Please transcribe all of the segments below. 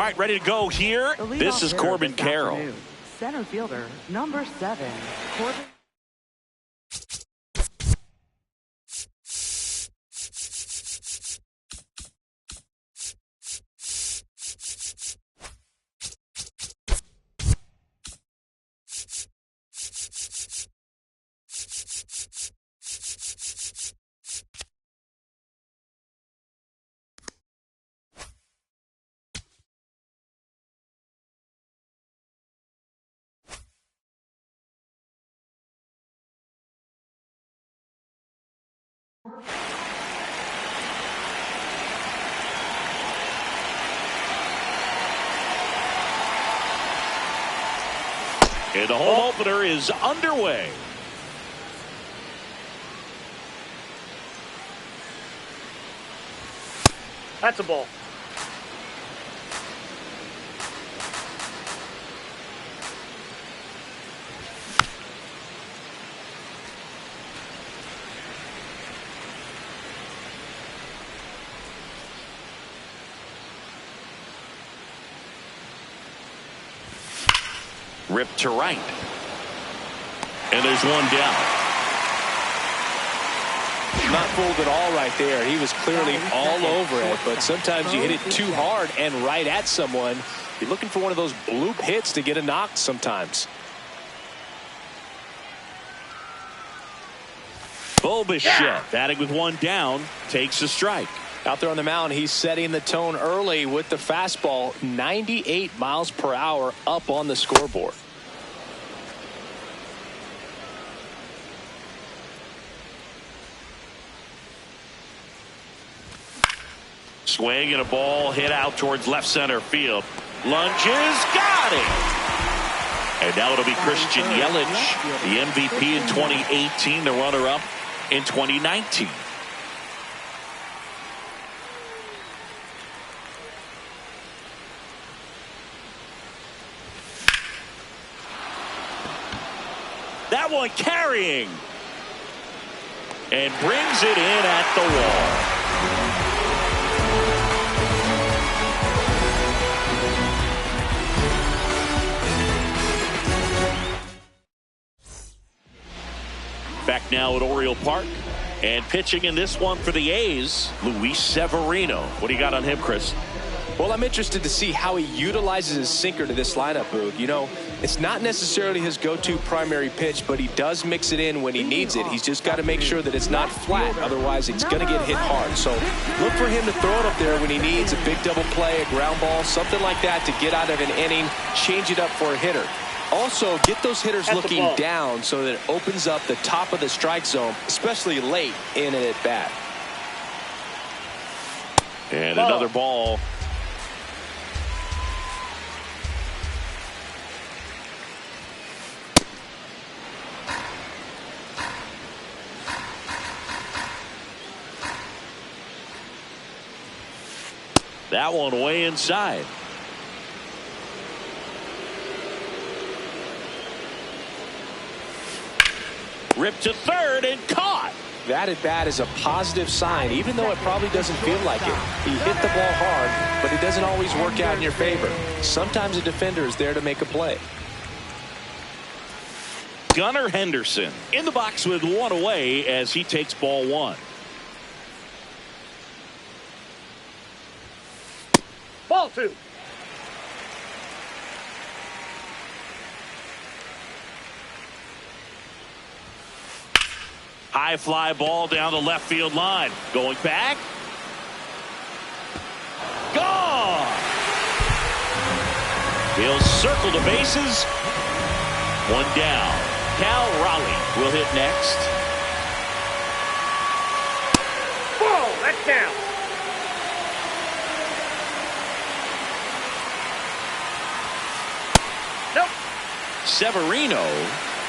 All right, ready to go here. This is Corbin Carroll. Center fielder, number 7, Corbin. And the home opener is underway. That's a ball. Ripped to right. And there's one down. Not fooled at all right there. He was clearly all over it, but sometimes you hit it too hard and right at someone. You're looking for one of those bloop hits to get a knock sometimes. Bo Bichette, batting with one down, takes a strike. Out there on the mound, he's setting the tone early with the fastball, 98 miles per hour up on the scoreboard. Swing and a ball hit out towards left center field. Lunges, got it. And now it'll be Christian Yelich, the MVP in 2018, the runner-up in 2019. That one carrying. And brings it in at the wall. Back now at Oriole Park. And pitching in this one for the A's, Luis Severino. What do you got on him, Chris? Well, I'm interested to see how he utilizes his sinker to this lineup, Boog. You know, it's not necessarily his go-to primary pitch, but he does mix it in when he needs it. He's just got to make sure that it's not flat. Otherwise, it's going to get hit hard. So look for him to throw it up there when he needs a big double play, a ground ball, something like that to get out of an inning, change it up for a hitter. Also, get those hitters looking down so that it opens up the top of the strike zone, especially late in an at-bat. And another ball. That one way inside. Ripped to third and caught. That at bat is a positive sign, even though it probably doesn't feel like it. He hit the ball hard, but it doesn't always work out in your favor. Sometimes a defender is there to make a play. Gunnar Henderson in the box with one away as he takes ball one. Ball two. High fly ball down the left field line. Going back. Gone. He'll circle the bases. One down. Cal Raleigh will hit next. Ball, that's down. Nope. Severino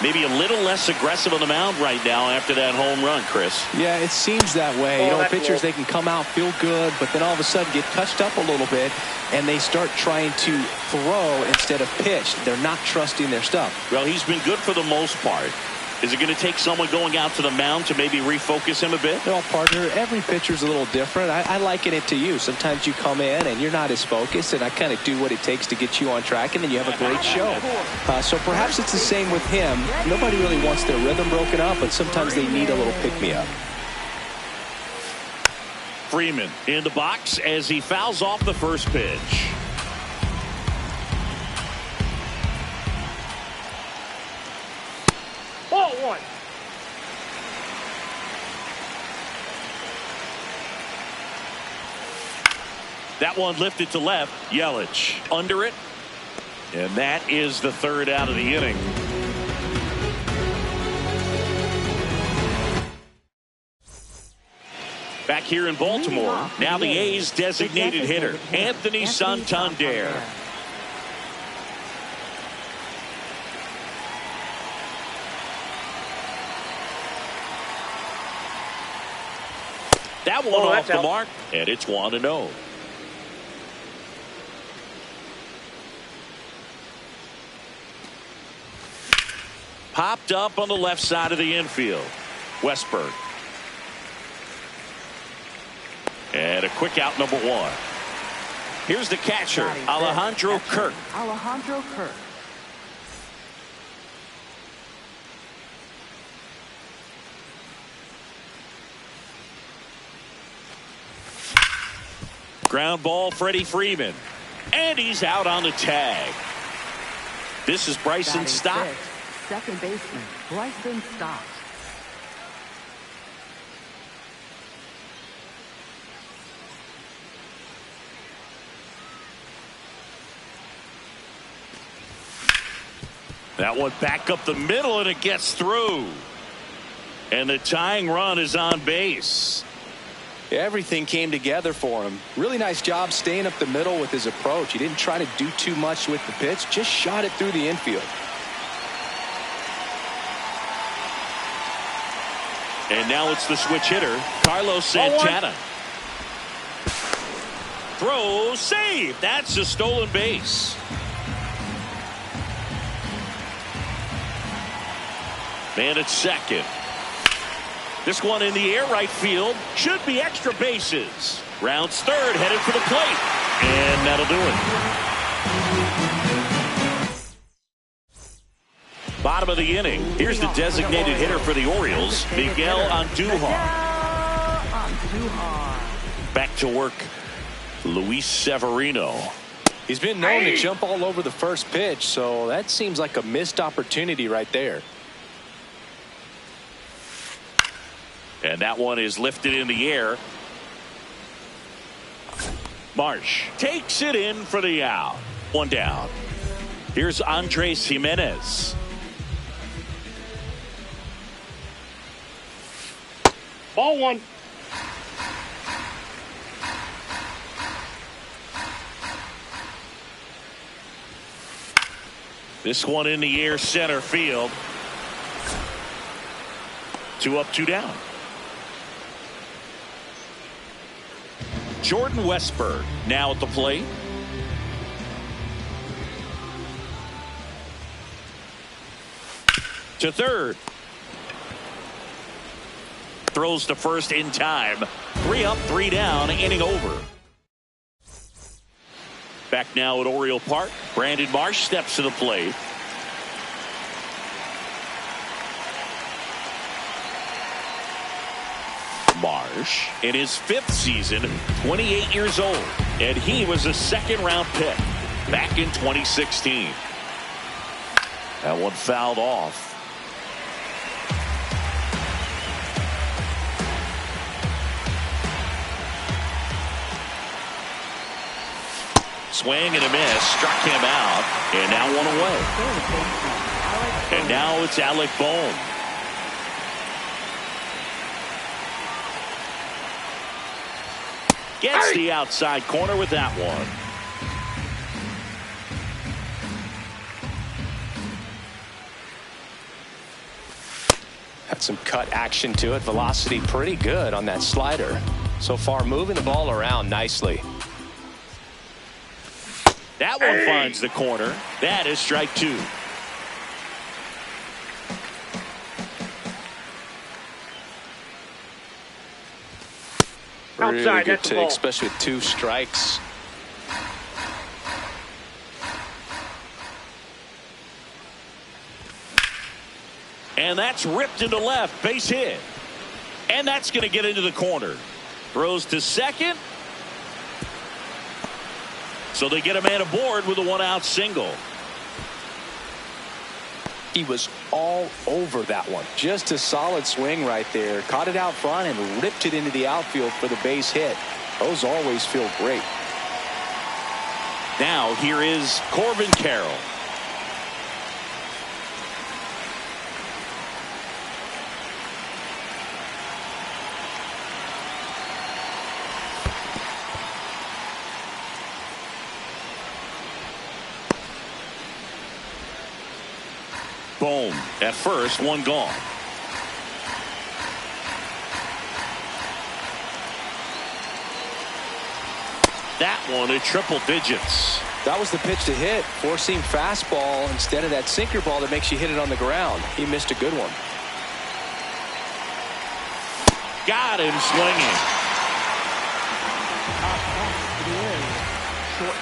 maybe a little less aggressive on the mound right now after that home run, Chris. Yeah, it seems that way. You know, pitchers, they can come out, feel good, but then all of a sudden get touched up a little bit, and they start trying to throw instead of pitch. They're not trusting their stuff. Well, he's been good for the most part. Is it going to take someone going out to the mound to maybe refocus him a bit? Well, partner, every pitcher's a little different. I liken it to you. Sometimes you come in and you're not as focused, and I kind of do what it takes to get you on track, and then you have a great show. So perhaps it's the same with him. Nobody really wants their rhythm broken up, but sometimes they need a little pick-me-up. Freeman in the box as he fouls off the first pitch. Ball one. That one lifted to left. Yelich under it. And that is the third out of the inning. Back here in Baltimore, now the A's designated hitter, Anthony Santander. That one off the mark, and it's 1-0. Popped up on the left side of the infield. Westberg. And a quick out, number one. Here's the catcher, Alejandro Kirk. Alejandro Kirk. Ground ball, Freddie Freeman. And he's out on the tag. This is Bryson Stott. Second baseman, Bryson Stott. That one back up the middle, and it gets through. And the tying run is on base. Everything came together for him. Really nice job staying up the middle with his approach. He didn't try to do too much with the pitch, just shot it through the infield. And now it's the switch hitter, Carlos Santana. Throw, save. That's a stolen base. Man at second. This one in the air right field. Should be extra bases. Rounds third, headed for the plate. And that'll do it. Bottom of the inning. Here's the designated hitter for the Orioles, Miguel Andujar. Back to work, Luis Severino. He's been known to jump all over the first pitch, so that seems like a missed opportunity right there. And that one is lifted in the air. Marsh takes it in for the out. One down. Here's Andres Jimenez. Ball one. This one in the air, center field. 2 up, 2 down. Jordan Westberg now at the plate. To third. Throws to first in time. 3 up, 3 down, inning over. Back now at Oriole Park. Brandon Marsh steps to the plate. Marsh in his 5th season, 28 years old, and he was a second-round pick back in 2016. That one fouled off. Swing and a miss, struck him out, and now one away. And now it's Alec Bohm. Gets the outside corner with that one. Had some cut action to it. Velocity pretty good on that slider. So far moving the ball around nicely. That one finds the corner. That is strike 2. Really Outside, good that's a take, ball. especially with 2 strikes. And that's ripped into left. Base hit. And that's going to get into the corner. Throws to second. So they get a man aboard with a 1-out single. He was all over that one. Just a solid swing right there. Caught it out front and ripped it into the outfield for the base hit. Those always feel great. Now here is Corbin Carroll. Boom. At first, 1 gone. That one at triple digits. That was the pitch to hit. 4-seam fastball instead of that sinker ball that makes you hit it on the ground. He missed a good one. Got him swinging.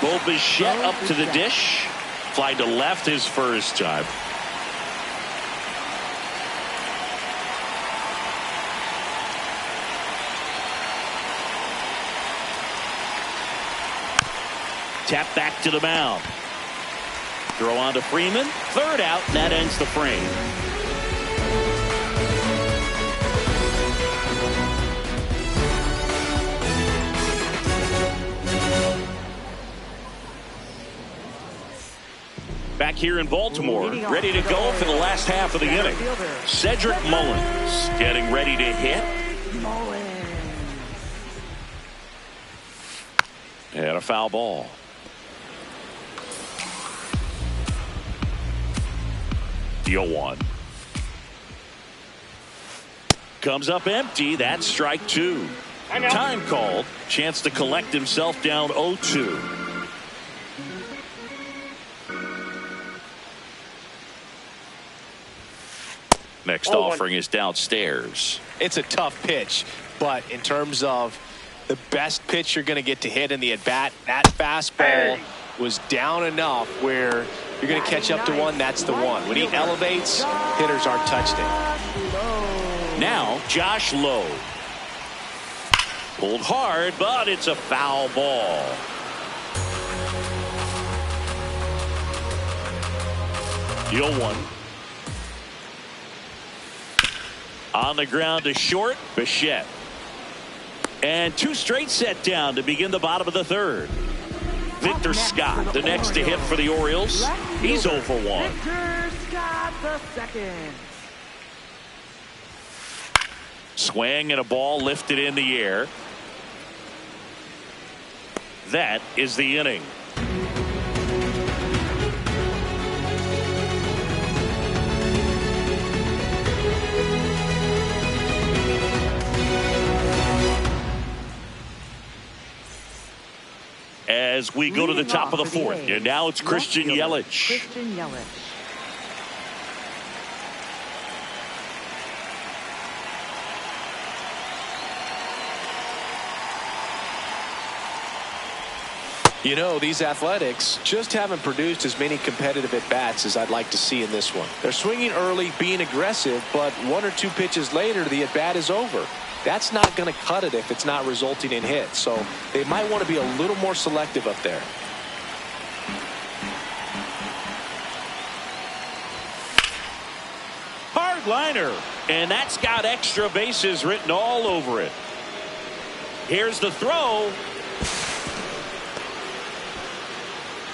Bo Bichette up to the dish. Fly to left his first time. Tap back to the mound. Throw on to Freeman. 3rd out. That ends the frame. Back here in Baltimore, ready to go for the last half of the inning. Cedric Mullins getting ready to hit. And a foul ball. Deal 1. Comes up empty. That's strike 2. Time called. Chance to collect himself down 0-2. Next offering is downstairs. It's a tough pitch, but in terms of the best pitch you're going to get to hit in the at-bat, that fastball was down enough where you're going to catch up to one. That's the one. When he elevates, hitters aren't touched it. Now, Josh Lowe. Pulled hard, but it's a foul ball. Deal 1. On the ground to short, Bichette. And 2 straight set down to begin the bottom of the 3rd. Victor Scott, the next to hit for the Orioles. He's 0 for 1. Victor Scott, the second. Swing and a ball lifted in the air. That is the inning. As we go to the top of the 4th, and now it's Christian Yelich. Christian Yelich. You know, these Athletics just haven't produced as many competitive at-bats as I'd like to see in this one. They're swinging early, being aggressive, but 1 or 2 pitches later, the at-bat is over. That's not going to cut it if it's not resulting in hits. So they might want to be a little more selective up there. Hard liner. And that's got extra bases written all over it. Here's the throw.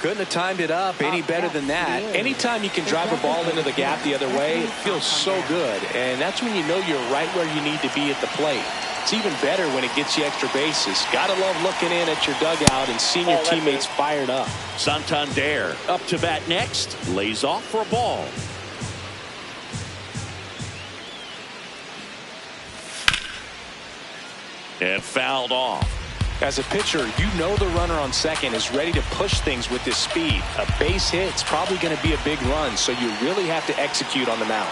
Couldn't have timed it up any better than that. Anytime you can drive a ball into the gap the other way, it feels so good. And that's when you know you're right where you need to be at the plate. It's even better when it gets you extra bases. Gotta love looking in at your dugout and seeing your teammates fired up. Santander up to bat next. Lays off for a ball. And fouled off. As a pitcher, you know the runner on second is ready to push things with his speed. A base hit's probably going to be a big run, so you really have to execute on the mound.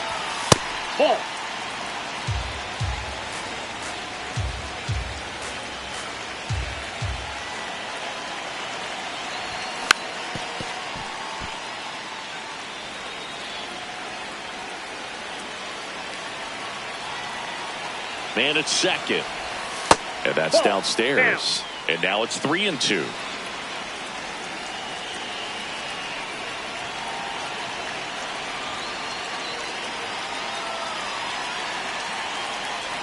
Ball. Man at second. And that's Ball. downstairs. And now it's 3-2.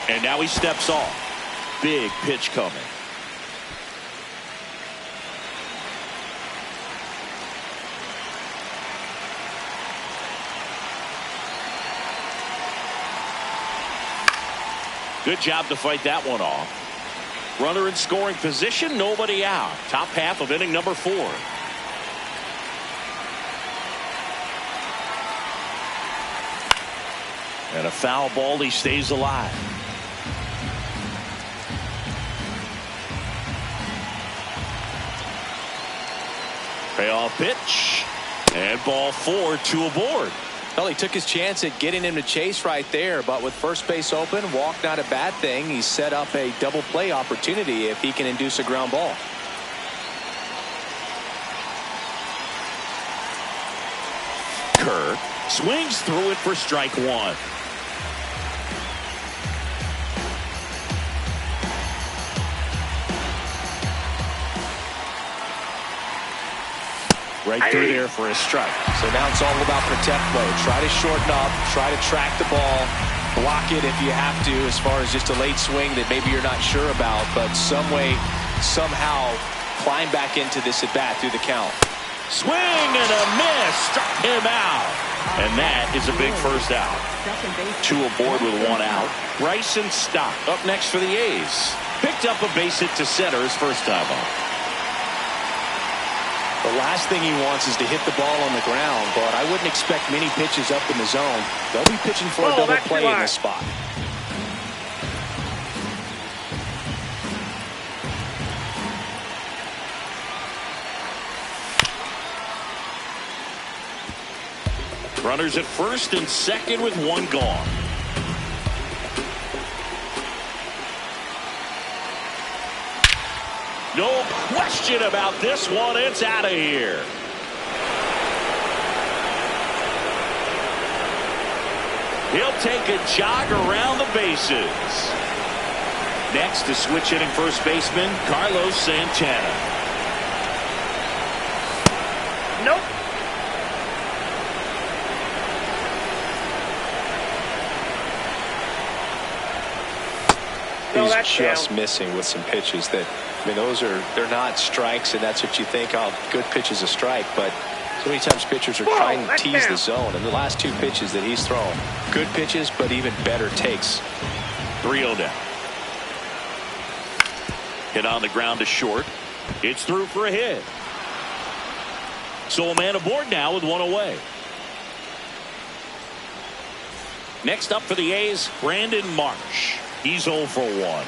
And now he steps off. Big pitch coming. Good job to fight that one off. Runner in scoring position, nobody out. Top half of inning number 4. And a foul ball, he stays alive. Payoff pitch. And ball 4, 2 aboard. Well, he took his chance at getting him to chase right there, but with first base open, walk not a bad thing. He set up a double play opportunity if he can induce a ground ball. Kirk swings through it for strike 1. Right through there for a strike. So now it's all about protect mode. Try to shorten up, try to track the ball, block it if you have to, as far as just a late swing that maybe you're not sure about, but some way, somehow climb back into this at bat through the count. Swing and a miss, struck him out. And that is a big first out. 2 aboard with 1 out. Bryson Stott up next for the A's. Picked up a base hit to center his first time up. The last thing he wants is to hit the ball on the ground, but I wouldn't expect many pitches up in the zone. They'll be pitching for a double play in this spot. Runners at first and second with 1 gone. No question about this one. It's out of here. He'll take a jog around the bases. Next to switch hitting first baseman Carlos Santana. Nope. He's just missing with some pitches that, I mean, they're not strikes, and that's what you think, oh, good pitch is a strike, but so many times pitchers are trying to tease the zone, and the last 2 pitches that he's thrown, good pitches, but even better takes. 3-0 down. Hit on the ground to short. It's through for a hit. So a man aboard now with 1 away. Next up for the A's, Brandon Marsh. He's 0 for 1.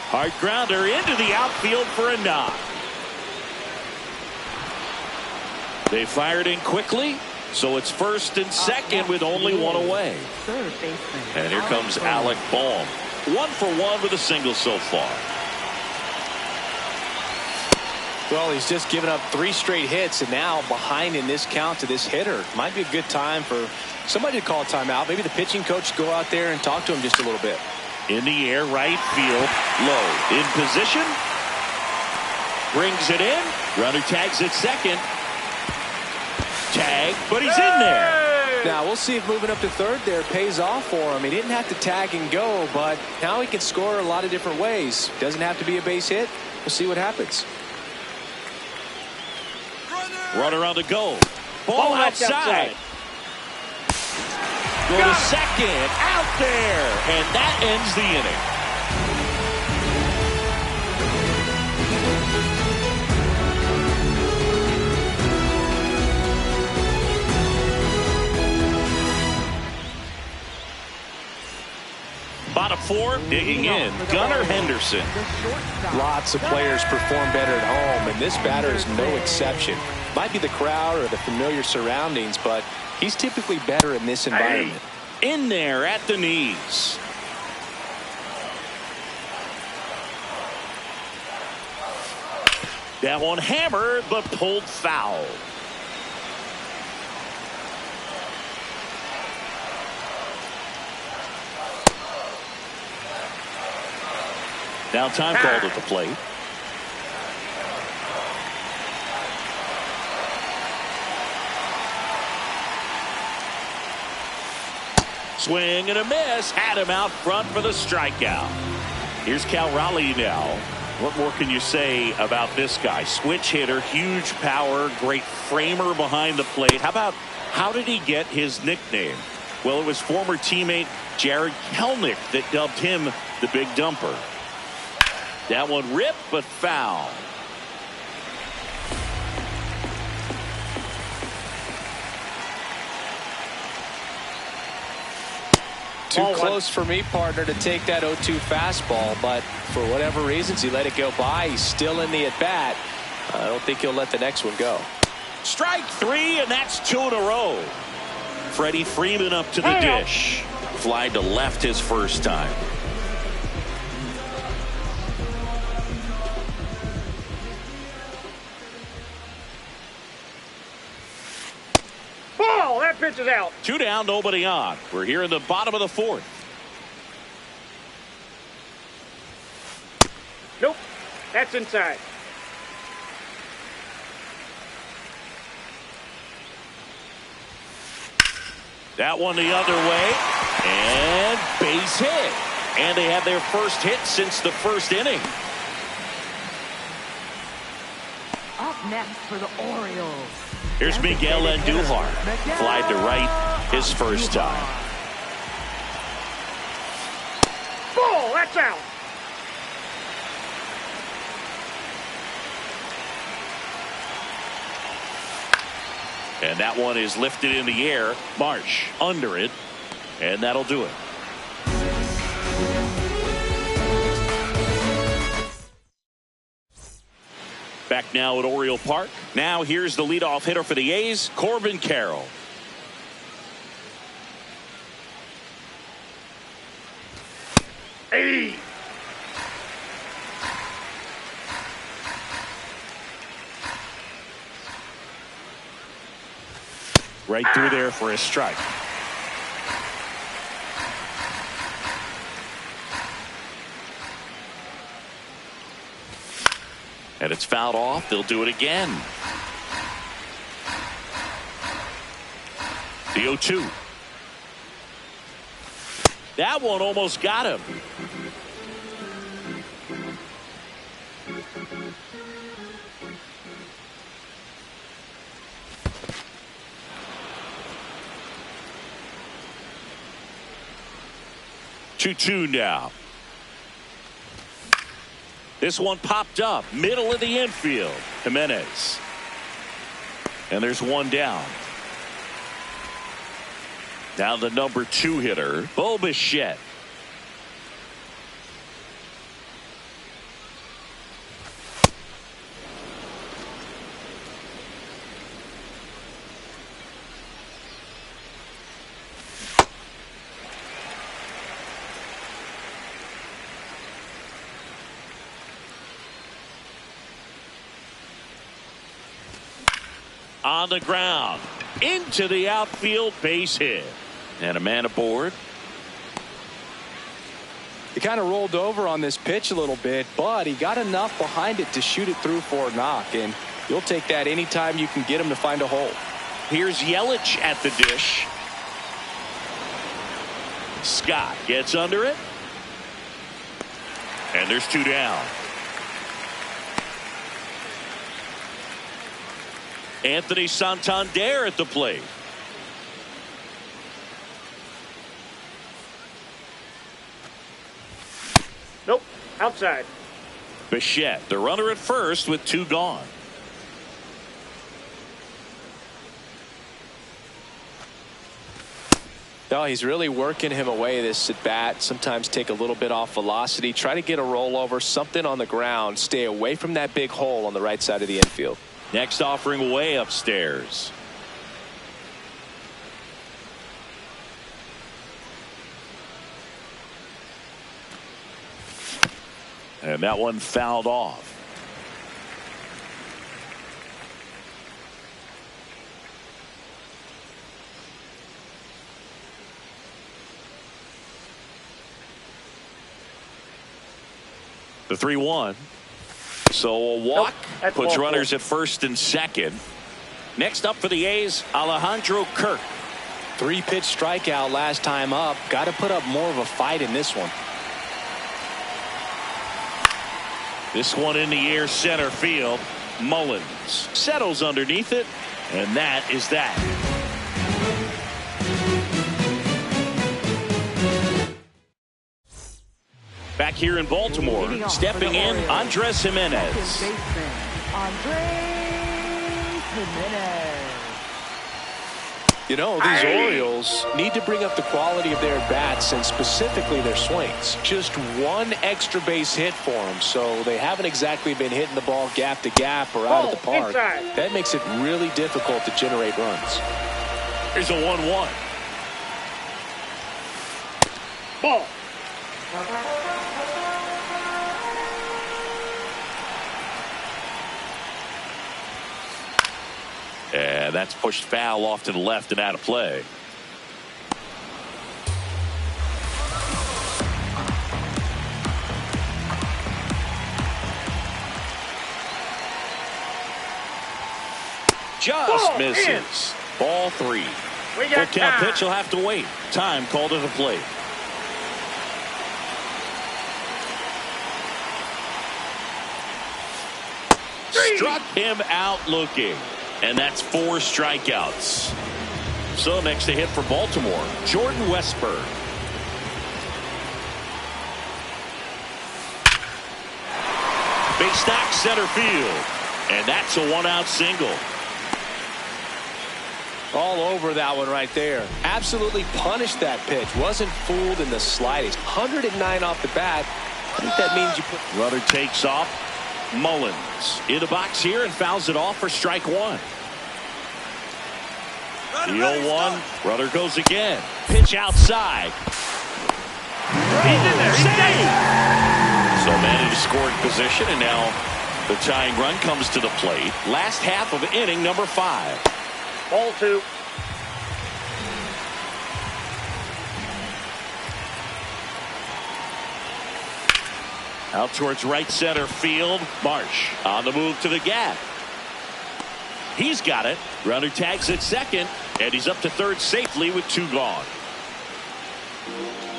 Hard grounder into the outfield for a knock. They fired in quickly, so it's first and second with only 1 away. And here comes Alec Bohm. 1 for 1 with a single so far. Well, he's just given up 3 straight hits, and now behind in this count to this hitter. Might be a good time for somebody to call a timeout. Maybe the pitching coach go out there and talk to him just a little bit. In the air, right field, low. In position. Brings it in. Runner tags at second. Tag, but he's in there. Now, we'll see if moving up to third there pays off for him. He didn't have to tag and go, but now he can score a lot of different ways. Doesn't have to be a base hit. We'll see what happens. Runner on the go. Ball outside. Go to second. Out there. And that ends the inning. Bottom 4, digging in, Gunnar Henderson. Lots of players perform better at home, and this batter is no exception. Might be the crowd or the familiar surroundings, but he's typically better in this environment. In there at the knees. That one hammered, but pulled foul. Now time called at the plate. Swing and a miss. Had him out front for the strikeout. Here's Cal Raleigh now. What more can you say about this guy? Switch hitter, huge power, great framer behind the plate. How did he get his nickname? Well, it was former teammate Jared Kelnick that dubbed him the Big Dumper. That one ripped, but foul. Too close for me, partner, to take that 0-2 fastball, but for whatever reasons, he let it go by. He's still in the at-bat. I don't think he'll let the next one go. Strike three, and that's 2 in a row. Freddie Freeman up to the dish. Fly to left his first time. Ball! That pitch is out. 2 down, nobody on. We're here in the bottom of the 4th. Nope. That's inside. That one the other way. And base hit. And they have their first hit since the first inning. Up next for the Orioles. Here's Miguel Andujar. Flied to right his first time. Ball! That's out. And that one is lifted in the air. Marsh under it. And that'll do it. Back now at Oriole Park. Now here's the leadoff hitter for the A's, Corbin Carroll. Hey! Right through there for a strike. And it's fouled off. They'll do it again. The 0-2. That one almost got him. Two now. This one popped up middle of the infield. Jimenez. And there's one down. Now the number 2 hitter, Bo Bichette. On the ground, into the outfield, base hit. And a man aboard. He kind of rolled over on this pitch a little bit, but he got enough behind it to shoot it through for a knock, and you'll take that anytime you can get him to find a hole. Here's Yelich at the dish. Scott gets under it. And there's 2 down. Anthony Santander at the plate. Nope. Outside. Bichette, the runner at first with 2 gone. No, he's really working him away this at bat. Sometimes take a little bit off velocity. Try to get a rollover, something on the ground. Stay away from that big hole on the right side of the infield. Next offering way upstairs. And that one fouled off. The 3-1. So a walk puts runners at first and second. Next up for the A's, Alejandro Kirk. 3-pitch strikeout last time up. Got to put up more of a fight in this one. This one in the air, center field. Mullins settles underneath it, and that is that. Back here in Baltimore, stepping in, Andres Jimenez. You know, these Orioles need to bring up the quality of their bats and specifically their swings. Just one extra base hit for them, so they haven't exactly been hitting the ball gap to gap or out of the park. That makes it really difficult to generate runs. Here's a 1-1. Ball. And that's pushed foul off to the left and out of play. Just misses. Ball 3. We got Full count pitch will have to wait. Time called to the plate. Struck him out looking. And that's 4 strikeouts. So next to hit for Baltimore, Jordan Westburg. Base knock center field. And that's a 1-out single. All over that one right there. Absolutely punished that pitch. Wasn't fooled in the slightest. 109 off the bat. I think that means you put... Runner takes off. Mullins in the box here and fouls it off for strike 1. The 0-1. Runner goes again. Pitch outside. He's in there. Save! So man in scoring position, and now the tying run comes to the plate. Last half of inning number 5. Ball 2. Out towards right center field. Marsh on the move to the gap. He's got it. Runner tags at second, and he's up to third safely with 2 gone.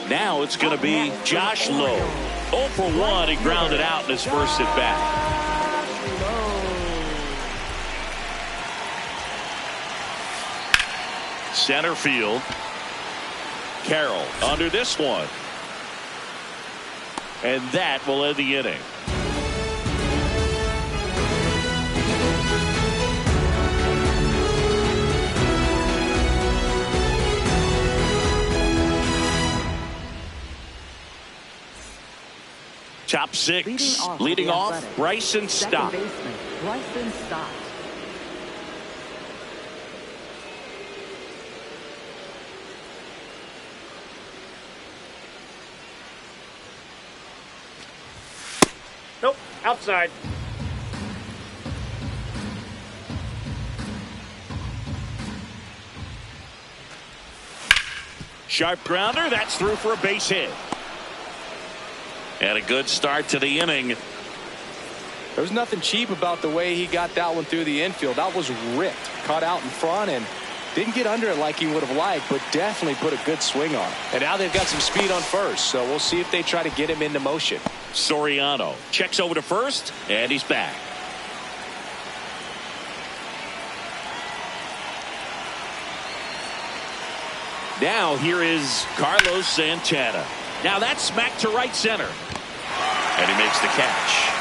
Now it's going to be Josh Lowe. 0 for 1. He grounded out in his first at bat. Center field. Carroll under this one. And that will end the inning. Top 6, leading off Bryson Stott. Bryson Stott. Nope. Outside. Sharp grounder. That's through for a base hit. And a good start to the inning. There was nothing cheap about the way he got that one through the infield. That was ripped. Caught out in front and didn't get under it like he would have liked, but definitely put a good swing on it. And now they've got some speed on first, so we'll see if they try to get him into motion. Soriano checks over to first, and he's back. Now here is Carlos Santana. Now that's smacked to right center. And he makes the catch.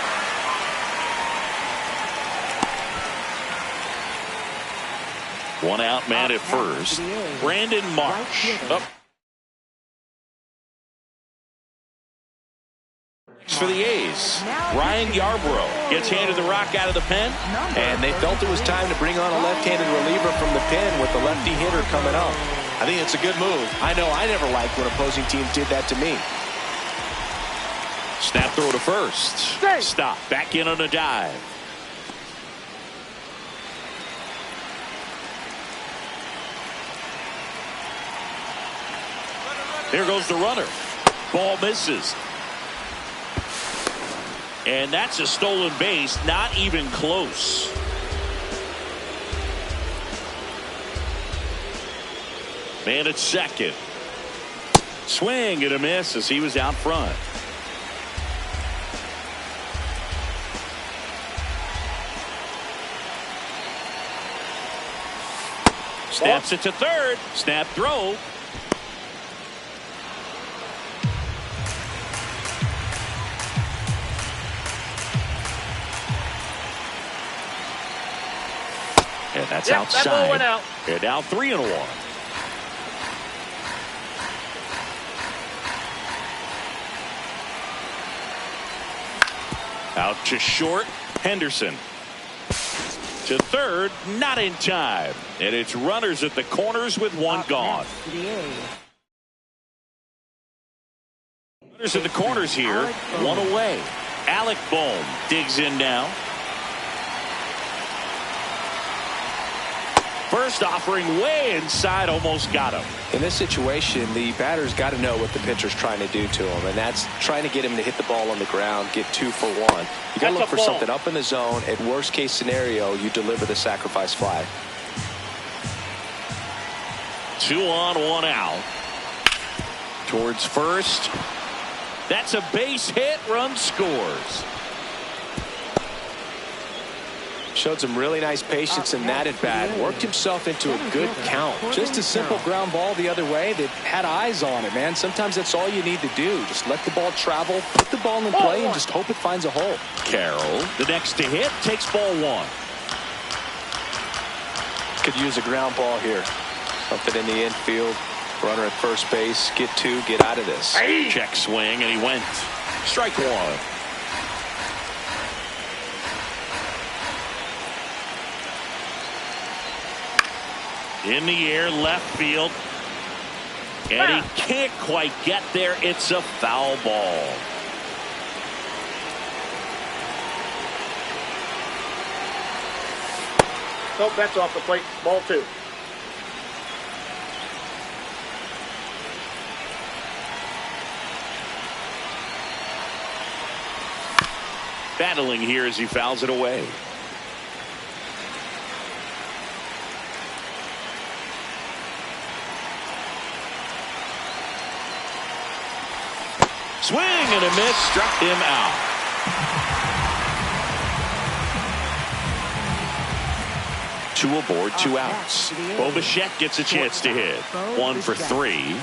One out man at first. Brandon Marsh up. For the A's, Ryan Yarbrough gets handed the rock out of the pen. And they felt it was time to bring on a left-handed reliever from the pen with the lefty hitter coming up. I think it's a good move. I know I never liked when opposing teams did that to me. Snap throw to first. Stop. Back in on a dive. Here goes the runner. Ball misses. And that's a stolen base, not even close. Man at second. Swing and a miss as he was out front. Snaps it to third. Snap throw. And that's outside. That ball went out. And now 3-1. Out to short. Henderson. To third, not in time. And it's runners at the corners with one gone. Runners at the corners here, one away. Alec Bohm digs in now. First offering way inside, almost got him. In this situation, the batter's got to know what the pitcher's trying to do to him, and that's trying to get him to hit the ball on the ground, get 2 for 1. You got to look for something up in the zone. At worst case scenario, you deliver the sacrifice fly. 2 on, 1 out. Towards first. That's a base hit. Run scores. Showed some really nice patience in that at bat. Worked himself into a good count. Just a simple ground ball the other way that had eyes on it, man. Sometimes that's all you need to do. Just let the ball travel, put the ball in play, and just hope it finds a hole. Carroll, the next to hit, takes ball 1. Could use a ground ball here. Something in the infield. Runner at first base. Get 2, get out of this. Check swing, and he went. Strike 1. In the air, left field. And he can't quite get there. It's a foul ball. Nope, that's off the plate. Ball 2. Battling here as he fouls it away. Swing and a miss, struck him out. Two aboard, 2 outs. Bo Bichette gets a chance to hit. 1 for 3.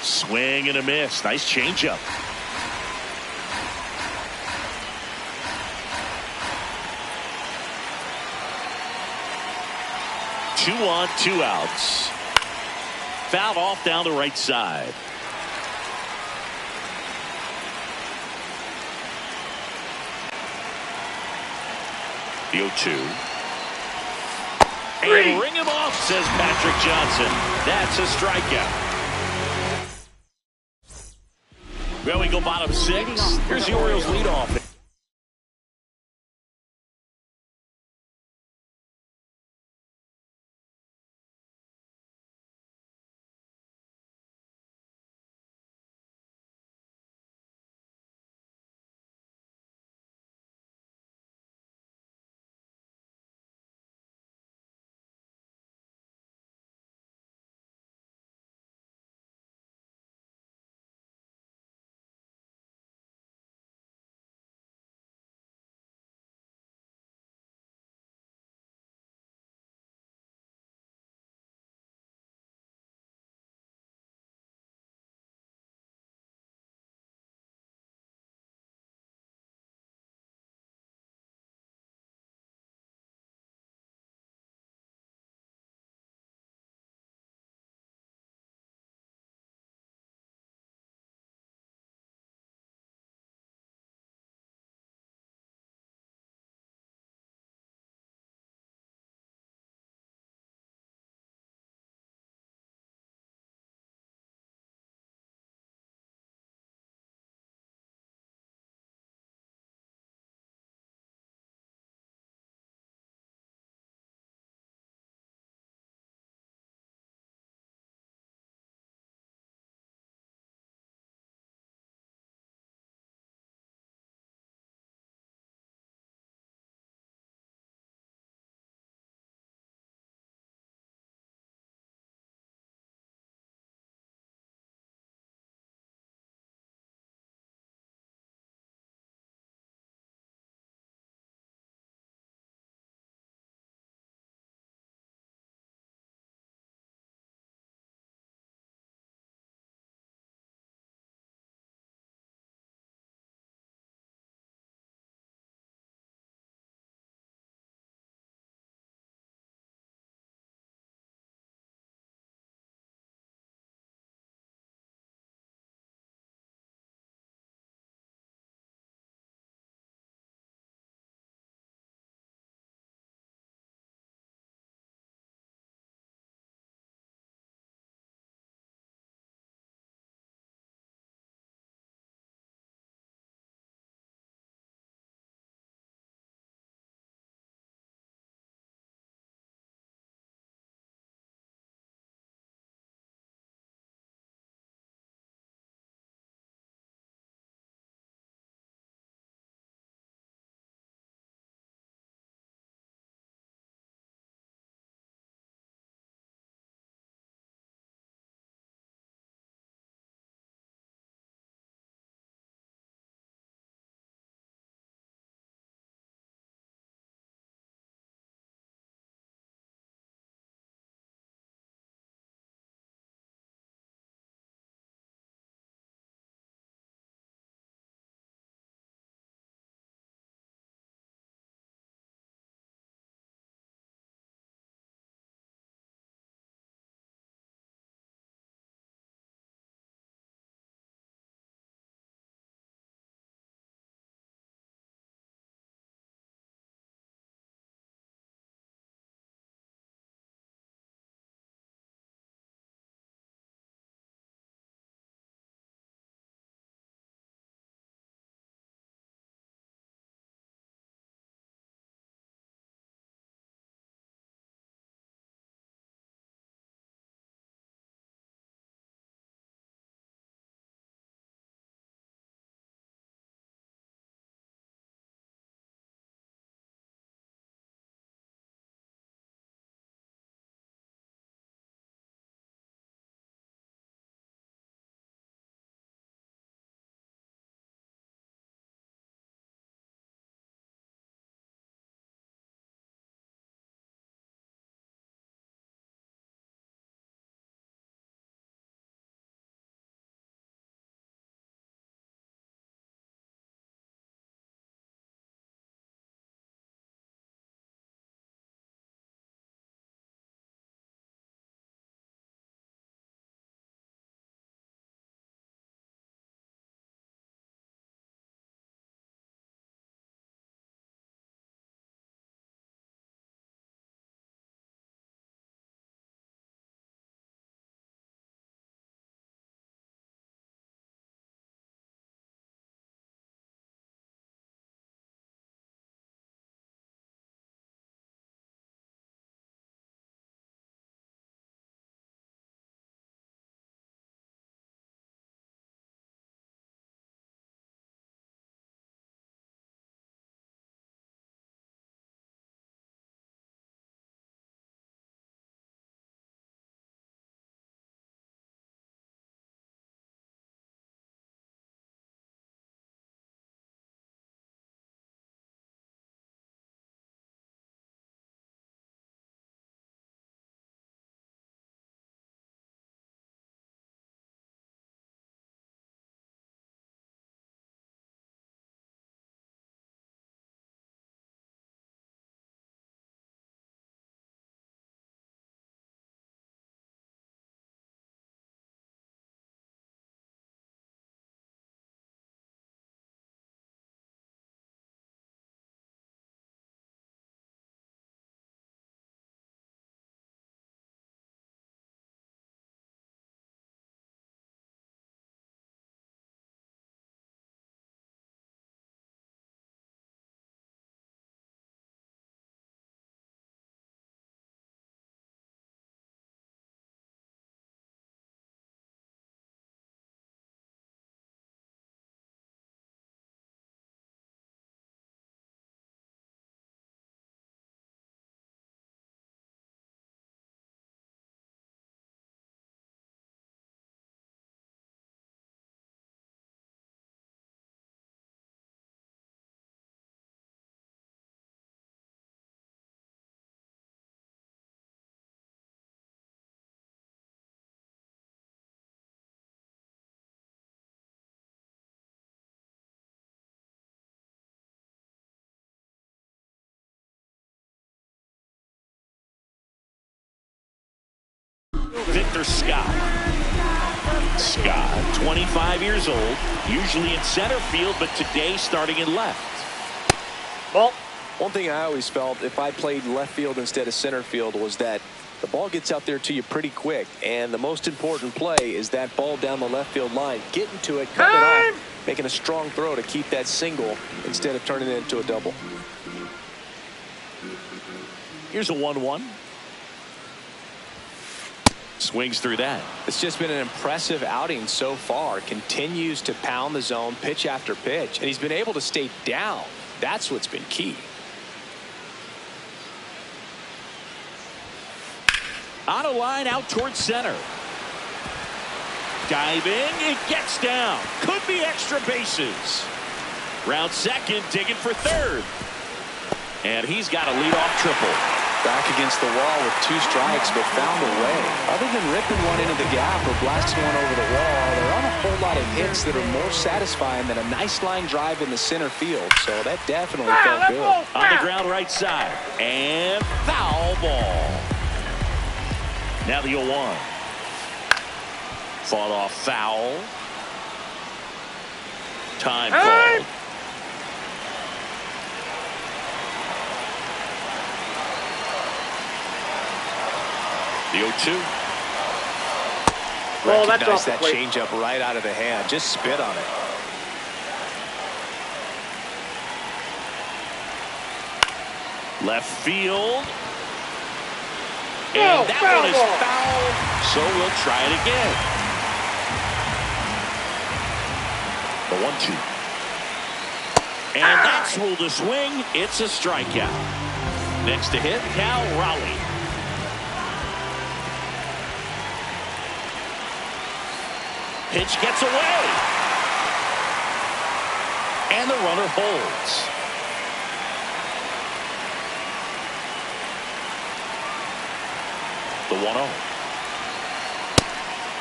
Swing and a miss. Nice changeup. Two on, 2 outs. Fouled off down the right side. The 0-2. And ring him off, says Patrick Johnson. That's a strikeout. Well, we go bottom 6. Here's the Orioles leadoff. Victor Scott. Scott, 25 years old, usually in center field, but today starting in left. Ball. One thing I always felt if I played left field instead of center field was that the ball gets out there to you pretty quick, and the most important play is that ball down the left field line, getting to it, cutting it off, making a strong throw to keep that single instead of turning it into a double. Here's a 1-1. Swings through that. It's just been an impressive outing so far. Continues to pound the zone pitch after pitch, and he's been able to stay down. That's what's been key. On a line out towards center. Diving, it gets down. Could be extra bases. Round second, digging for third. And he's got a leadoff triple. Back against the wall with 2 strikes, but found a way. Other than ripping one into the gap or blasting one over the wall, there aren't a whole lot of hits that are more satisfying than a nice line drive in the center field. So that definitely felt good. On the ground right side. And foul ball. Now the 0-1. Fought off foul. Time called. The 0-2. Oh, that's Recognize off the that plate. changeup right out of the hand. Just spit on it. Left field. And that one is foul. So we'll try it again. The 1-2. And that's ruled a swing. It's a strikeout. Next to hit, Cal Raleigh. Pitch gets away. And the runner holds. The 1-0.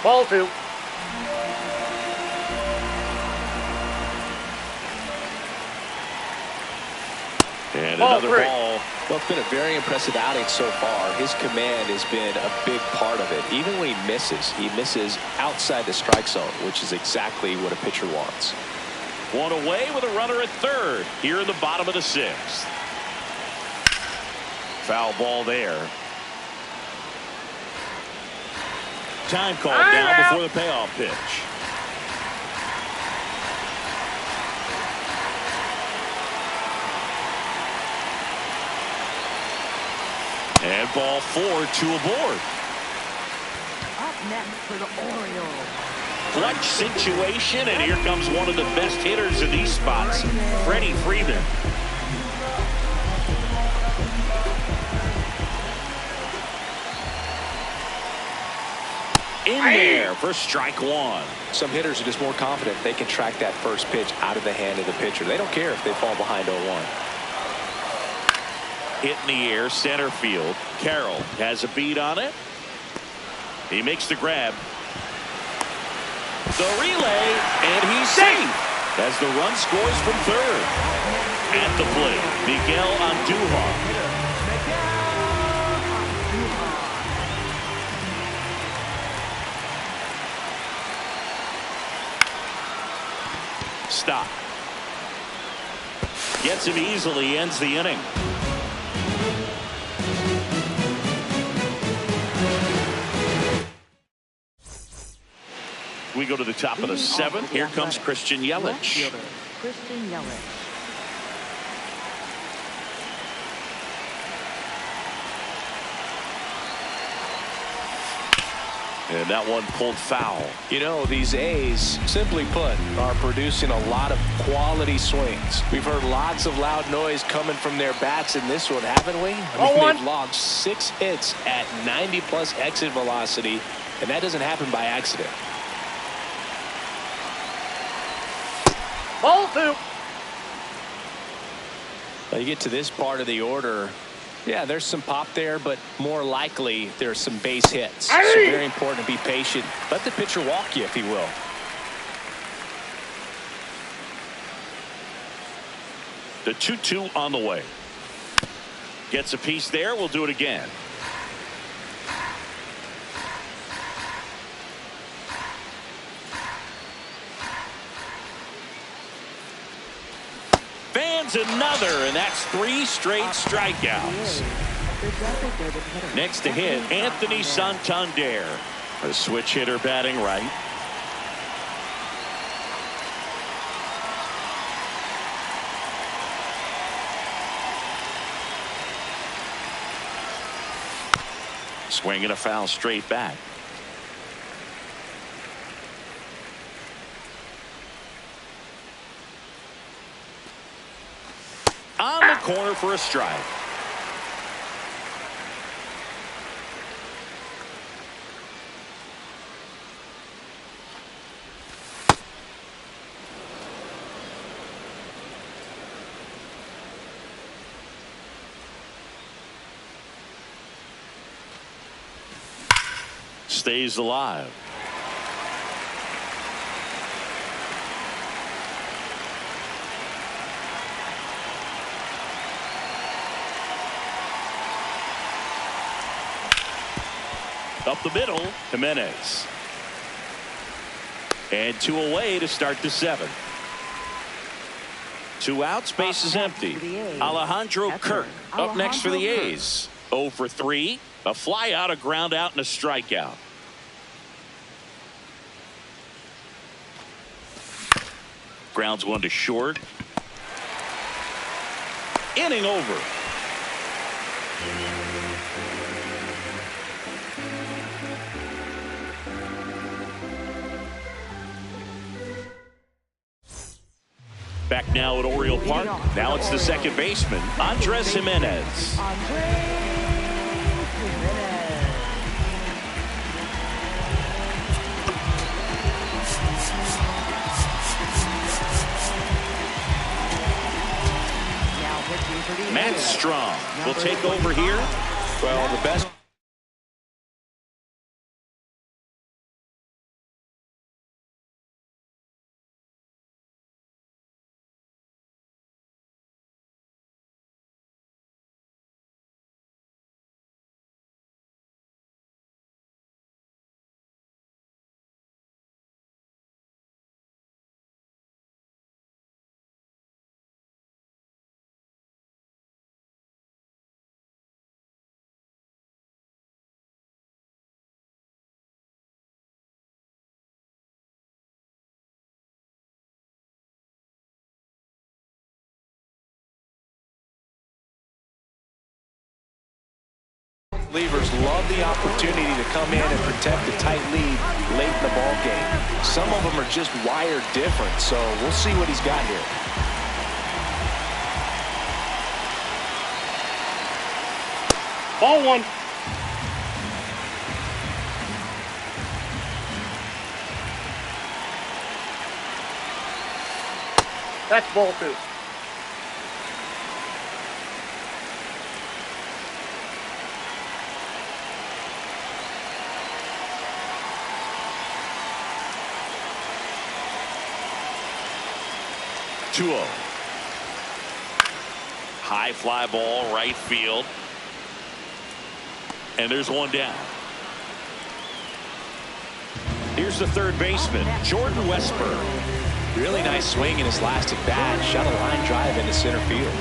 Ball 2. And Ball another 3. ball. Well, it's been a very impressive outing so far. His command has been a big part of it. Even when he misses outside the strike zone, which is exactly what a pitcher wants. One away with a runner at third here in the bottom of the 6th. Foul ball there. Time called now before the payoff pitch. And ball 4, 2 aboard. Up next for the Orioles. Clutch situation, and here comes one of the best hitters in these spots, Freddie Freeman. In there for strike 1. Some hitters are just more confident they can track that first pitch out of the hand of the pitcher. They don't care if they fall behind 0-1. Hit in the air, center field. Carroll has a beat on it. He makes the grab. The relay, and he's safe as the run scores from third. At the plate, Miguel Andujar. Stop. Gets him easily, ends the inning. We go to the top of the 7th. Here comes Christian Yelich. Christian Yelich. And that one pulled foul. You know, these A's, simply put, are producing a lot of quality swings. We've heard lots of loud noise coming from their bats in this one, haven't we? They've logged 6 hits at 90+ exit velocity, and that doesn't happen by accident. Ball 2. Now you get to this part of the order. Yeah, there's some pop there, but more likely there's some base hits. So very important to be patient. Let the pitcher walk you, if he will. The 2-2 on the way. Gets a piece there. We'll do it again. adds another, and that's 3 straight strikeouts. Next to hit, Anthony Santander, a switch hitter batting right. Swinging a foul straight back. On the corner for a strike. Stays alive. Up the middle, Jimenez. And 2 away to start the 7th. 2 outs, base is empty. Alejandro Kirk up next for the A's. 0 for 3, a fly out, a ground out, and a strikeout. Grounds 1 to short. Inning over. Back now at Oriole Park. Now it's the second baseman, Andres Jimenez. Matt Strong will take over here. Well, the best. Relievers love the opportunity to come in and protect a tight lead late in the ball game. Some of them are just wired different, so we'll see what he's got here. Ball 1. That's ball 2. High fly ball, right field. And there's one down. Here's the third baseman, Jordan Westburg. Really nice swing in his last at bat. Shot a line drive into center field.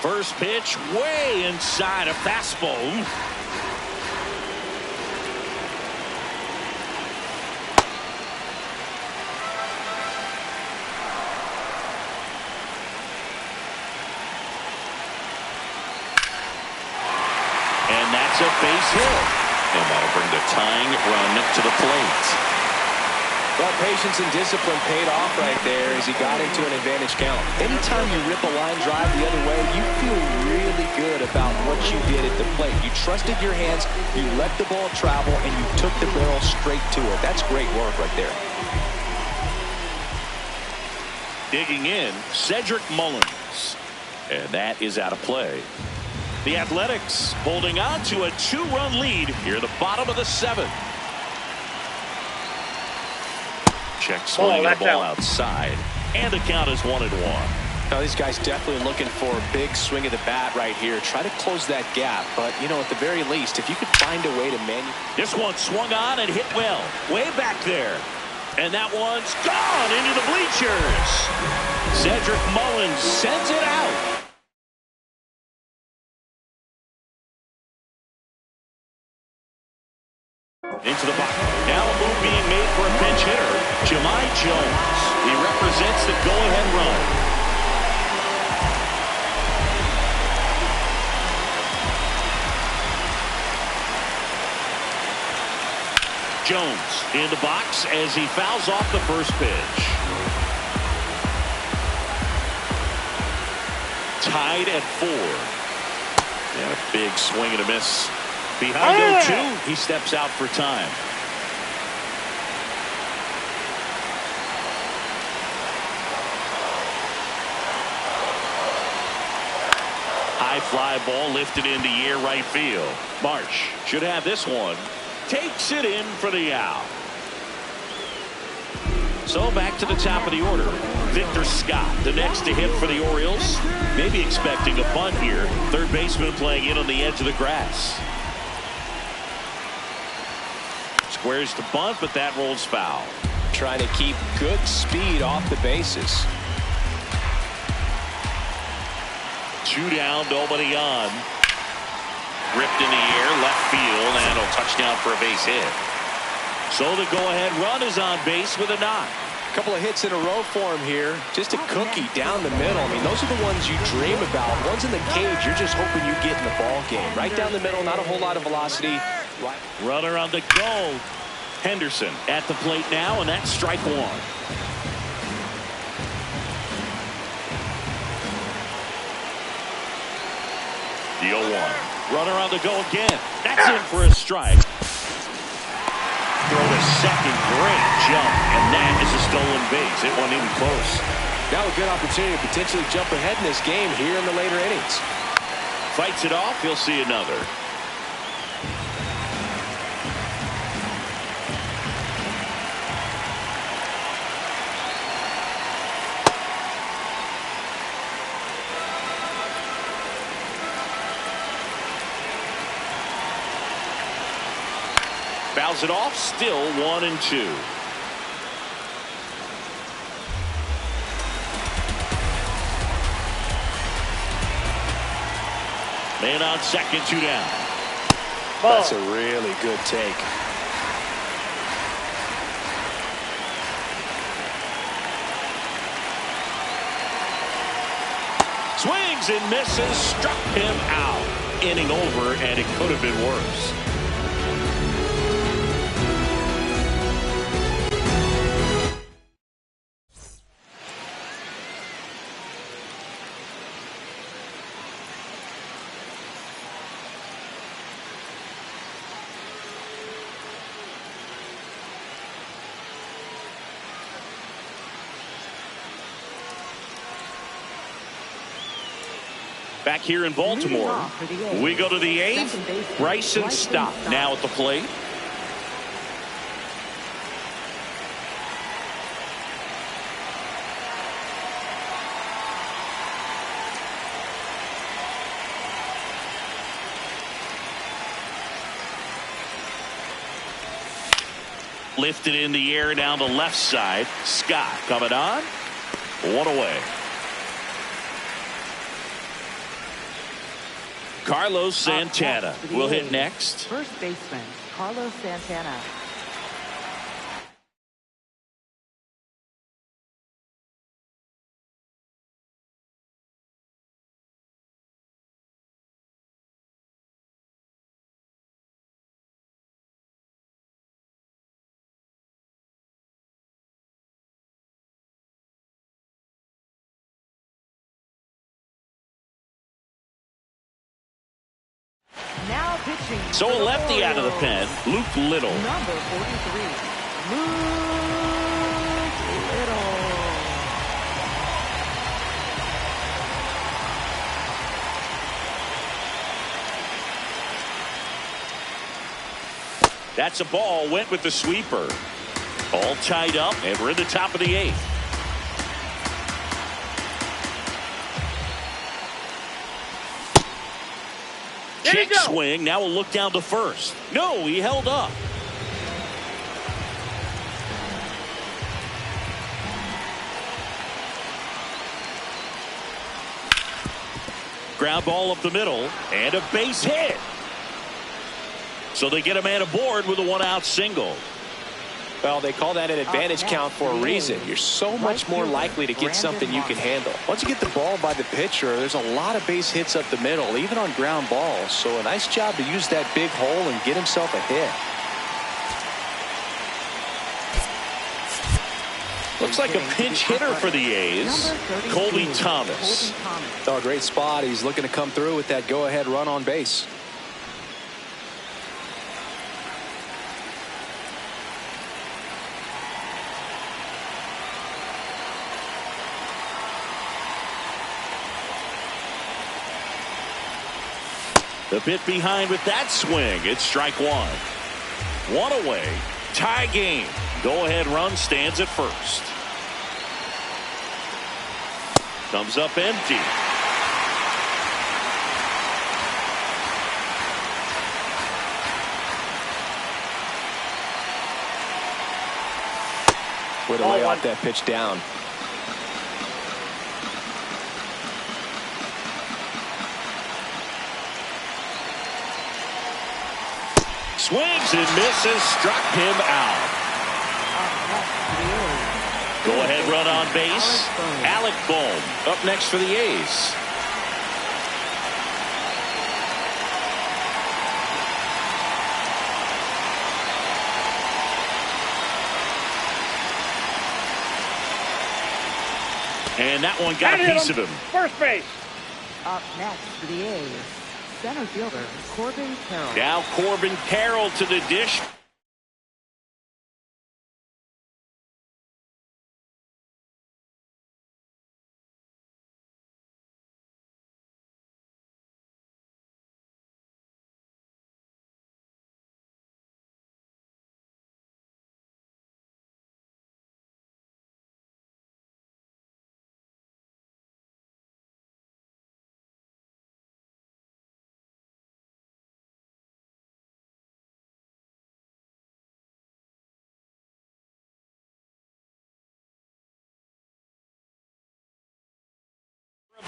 First pitch way inside, a fastball. A base hit, and that'll bring the tying run to the plate. Well, patience and discipline paid off right there as he got into an advantage count. Anytime you rip a line drive the other way, you feel really good about what you did at the plate. You trusted your hands, you let the ball travel, and you took the barrel straight to it. That's great work right there. Digging in, Cedric Mullins, and that is out of play. The Athletics holding on to a 2-run lead here at the bottom of the 7th. Check swing the ball outside, and the count is 1-1. Now these guys definitely looking for a big swing of the bat right here. Try to close that gap, but you know, at the very least, if you could find a way to This one swung on and hit well, way back there. And that one's gone into the bleachers. Cedric Mullins sends it out. Into the box. Now a move being made for a pinch hitter. Jahmai Jones. He represents the go-ahead run. Jones in the box as he fouls off the first pitch. Tied at 4. And a big swing and a miss. Behind 0-2, he steps out for time. High fly ball lifted into the air right field. Marsh should have this one. Takes it in for the out. So back to the top of the order. Victor Scott, the next to hit for the Orioles. Maybe expecting a bunt here. Third baseman playing in on the edge of the grass. Squares to bunt, but that rolls foul. Trying to keep good speed off the bases. 2 down, nobody on. Ripped in the air, left field, and a touchdown for a base hit. So the go-ahead run is on base with a knock. A couple of hits in a row for him here. Just a cookie down the middle. I mean, those are the ones you dream about. Ones in the cage, you're just hoping you get in the ball game. Right down the middle, not a whole lot of velocity. Runner on the go. Henderson at the plate now, and that's strike 1. The 0-1. Runner on the go again. That's in for a strike. Throw to second. Great jump. And that is a stolen base. It wasn't even close. Now a good opportunity to potentially jump ahead in this game here in the later innings. Fights it off. He'll see another. Fouls it off, still 1-2. Man on second, 2 down. That's a really good take. Swings and misses, struck him out. Inning over, and it could have been worse. Back here in Baltimore, we go to the 8th. Bryson Stott now at the plate. Lifted in the air down the left side. Scott coming on. 1 away. Carlos Santana will hit next. First baseman, Carlos Santana. Now pitching. So a lefty out of the pen, Luke Little. Number 43, Luke Little. That's a ball, went with the sweeper. All tied up, and we're in the top of the 8th. Check swing. Now we'll look down to first. No, he held up. ground ball up the middle and a base hit. So they get a man aboard with a one-out single. Well, they call that an advantage count for a reason. You're so much more likely to get something you can handle. Once you get the ball by the pitcher, there's a lot of base hits up the middle, even on ground balls. So a nice job to use that big hole and get himself a hit. Looks like a pinch hitter for the A's, Colby Thomas. Oh, great spot. He's looking to come through with that go-ahead run on base. The bit behind with that swing. It's strike one. One away. Tie game. Go-ahead run stands at first. Comes up empty. Way to lay off that pitch down. Swings and misses. Struck him out. Go-ahead run on base. Alec Bohm up next for the A's. And that one got a piece of him. First base. Up next for the A's, center fielder Corbin Carroll. Now Corbin Carroll to the dish.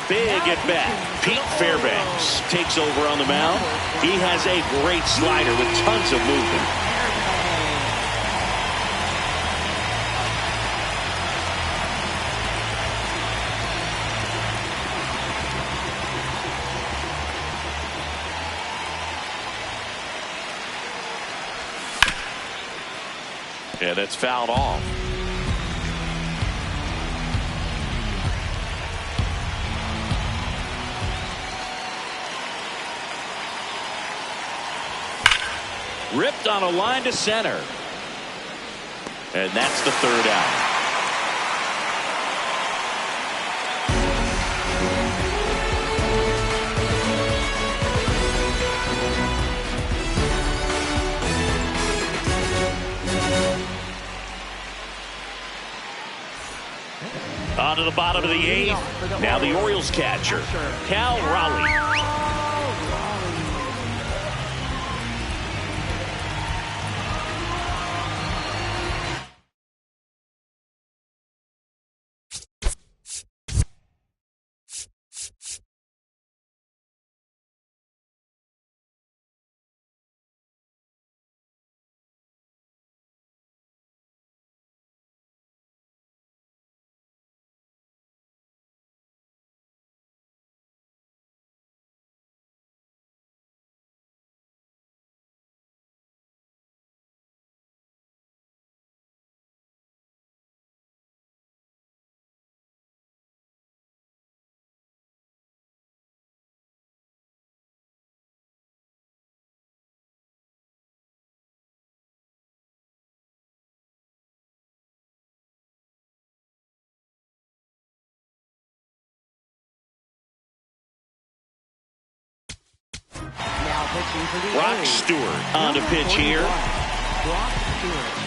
Big at bat. Pete Fairbanks takes over on the mound. He has a great slider with tons of movement. And it's fouled off. Ripped on a line to center. And that's the third out. On to the bottom of the eighth. Now the Orioles catcher, Cal Raleigh. Now pitching for the Brock A's, Stewart on to pitch here. Brock Stewart.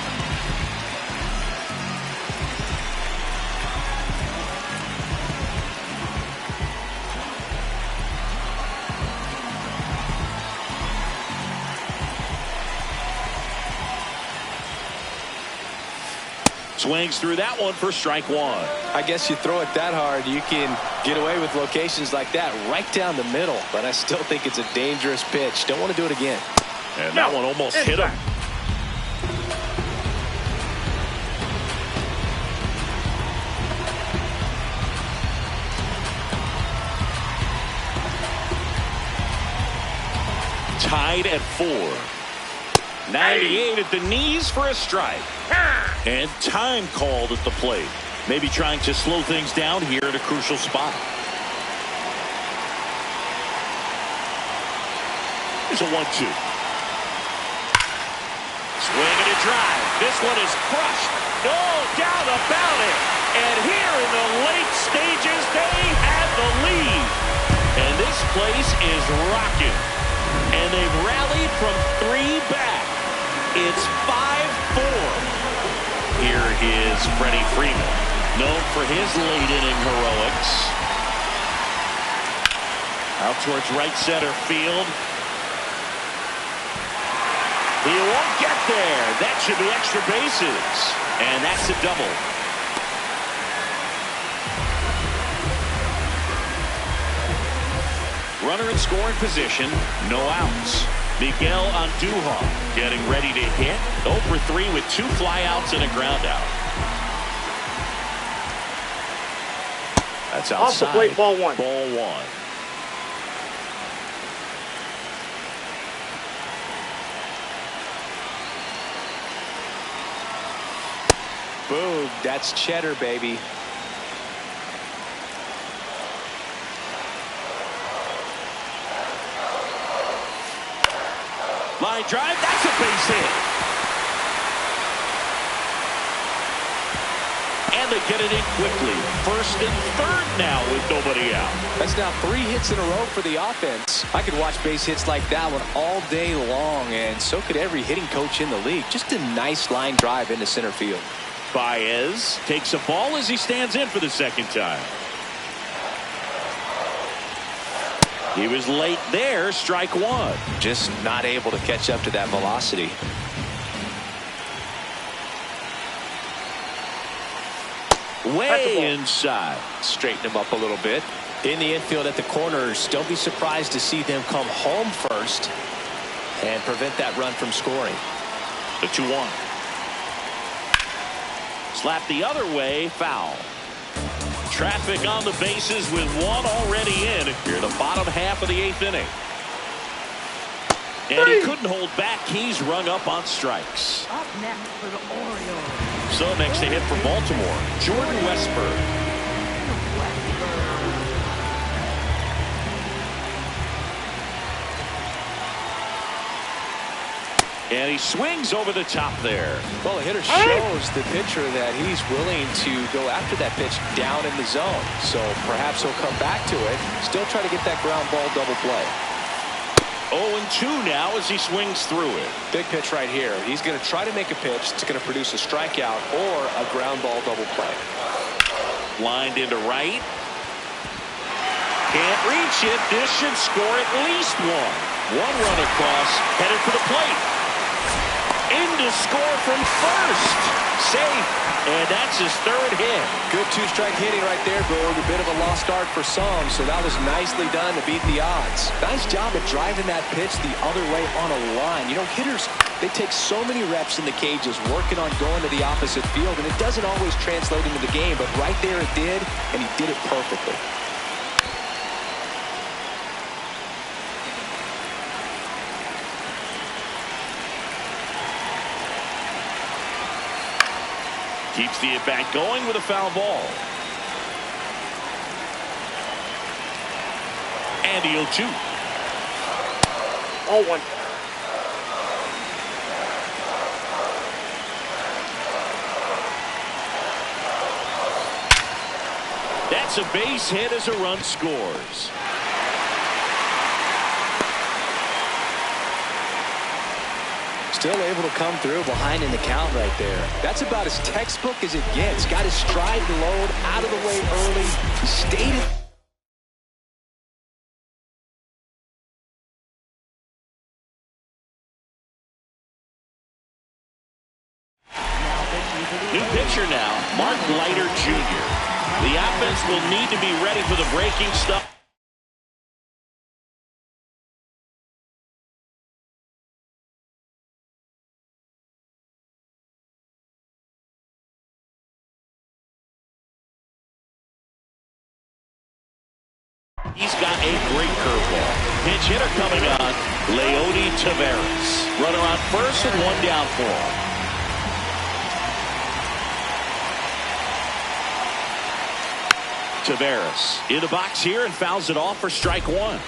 Swings through that one for strike one. I guess you throw it that hard, you can get away with locations like that right down the middle. But I still think it's a dangerous pitch. Don't want to do it again. And that one almost hit him. Tied at 4. 98 at the knees for a strike. And time called at the plate. Maybe trying to slow things down here at a crucial spot. Here's a 1-2. Swing and a drive. This one is crushed. No doubt about it. And here in the late stages, they have the lead. And this place is rocking. And they've rallied from 3 back. It's 5-4. Here is Freddie Freeman, known for his late inning heroics. Out towards right center field. He won't get there. That should be extra bases. And that's a double. Runner in scoring position, no outs. Miguel Andujar getting ready to hit. 0 for 3 with 2 flyouts and a ground out. That's outside. Off the plate, ball 1. Ball 1. Boom, that's cheddar, baby. Line drive, that's a base hit. And they get it in quickly. First and third now with nobody out. That's now 3 hits in a row for the offense. I could watch base hits like that one all day long, and so could every hitting coach in the league. Just a nice line drive into center field. Baez takes a ball as he stands in for the second time. He was late there, strike 1. Just not able to catch up to that velocity. Way inside. Straighten him up a little bit. In the infield at the corners, don't be surprised to see them come home first and prevent that run from scoring. The 2-1. Slap the other way, foul. Traffic on the bases with 1 already in here, the bottom half of the 8th inning. And he couldn't hold back. He's rung up on strikes. Up next for the Orioles. So next to hit for Baltimore, Jordan Westburg. And he swings over the top there. Well, the hitter shows the pitcher that he's willing to go after that pitch down in the zone. So perhaps he'll come back to it. Still try to get that ground ball double play. 0-2 now as he swings through it. Big pitch right here. He's going to try to make a pitch that's going to produce a strikeout or a ground ball double play. Lined into right. Can't reach it. This should score at least 1. 1 run across, headed for the plate. In to score from first. Safe. And that's his 3rd hit. Good 2-strike hitting right there, Boog. A bit of a lost start for some, so that was nicely done to beat the odds. Nice job of driving that pitch the other way on a line. You know, hitters, they take so many reps in the cages working on going to the opposite field, and it doesn't always translate into the game, but right there it did, and he did it perfectly. Keeps the at-bat going with a foul ball. And the 0-2. 0-1. That's a base hit as a run scores. Still able to come through behind in the count right there. That's about as textbook as it gets. Got his stride and load out of the way early. He stayed in. Now pitching New pitcher now, Mark Leiter Jr. The offense will need to be ready for the breaking stuff. He's got a great curveball. Pinch hitter coming on, Leody Taveras. Runner on first and one down for him. Taveras in the box here and fouls it off for strike one.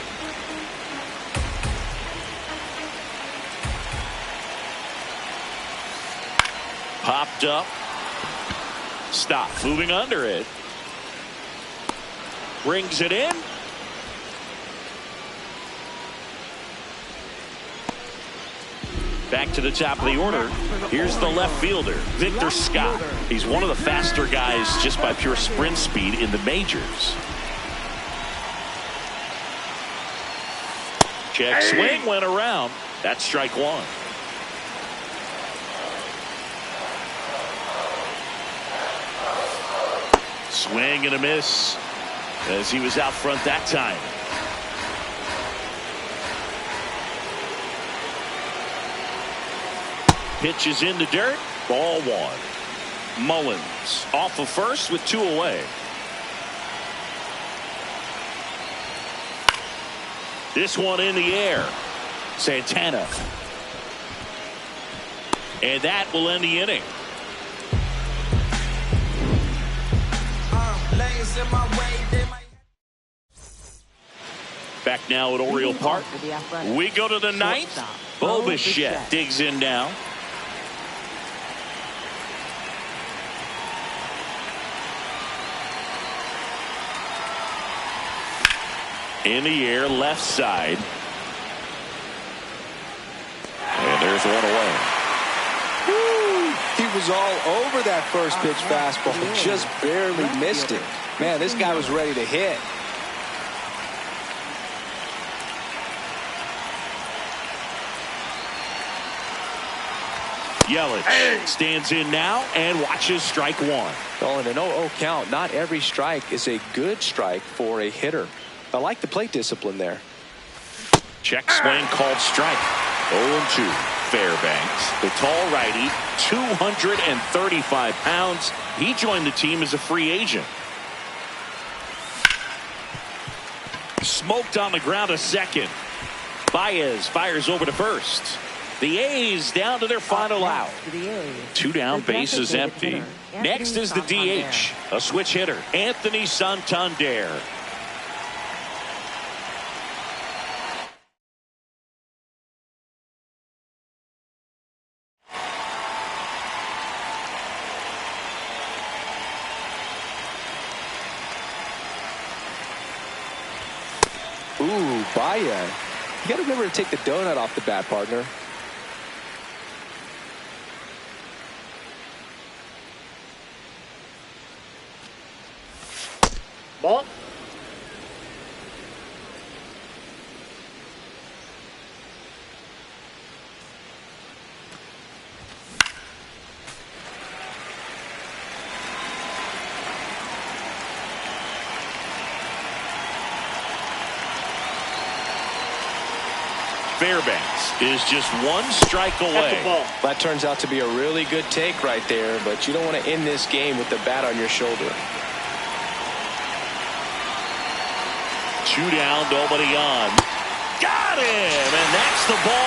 Popped up. Stop. Moving under it. Brings it in. Back to the top of the order. Here's the left fielder, Victor Scott. He's one of the faster guys just by pure sprint speed in the majors. Check swing went around. That's strike one. Swing and a miss as he was out front that time. Pitch is in the dirt. Ball one. Mullins off of first with two away. This one in the air. Santana. And that will end the inning. Back now at Oriole Park. We go to the ninth. Bo Bichette digs in now. In the air, left side. And there's one away. Woo! He was all over that first pitch fastball. Just barely missed it. Man, this guy was ready to hit. Yelich stands in now and watches strike one. Oh, in an 0-0 count, not every strike is a good strike for a hitter. I like the plate discipline there. Check swing called strike. 0-2. Fairbanks, the tall righty, 235 pounds. He joined the team as a free agent. Smoked on the ground a second. Baez fires over to first. The A's down to their final out. Two down, bases empty. Next is the DH, a switch hitter, Anthony Santander. Ooh, Baez. You got to remember to take the donut off the bat, partner. Ball. Fairbanks is just one strike away. That turns out to be a really good take right there, but you don't want to end this game with the bat on your shoulder. Two down, nobody on. Got him, and that's the ball.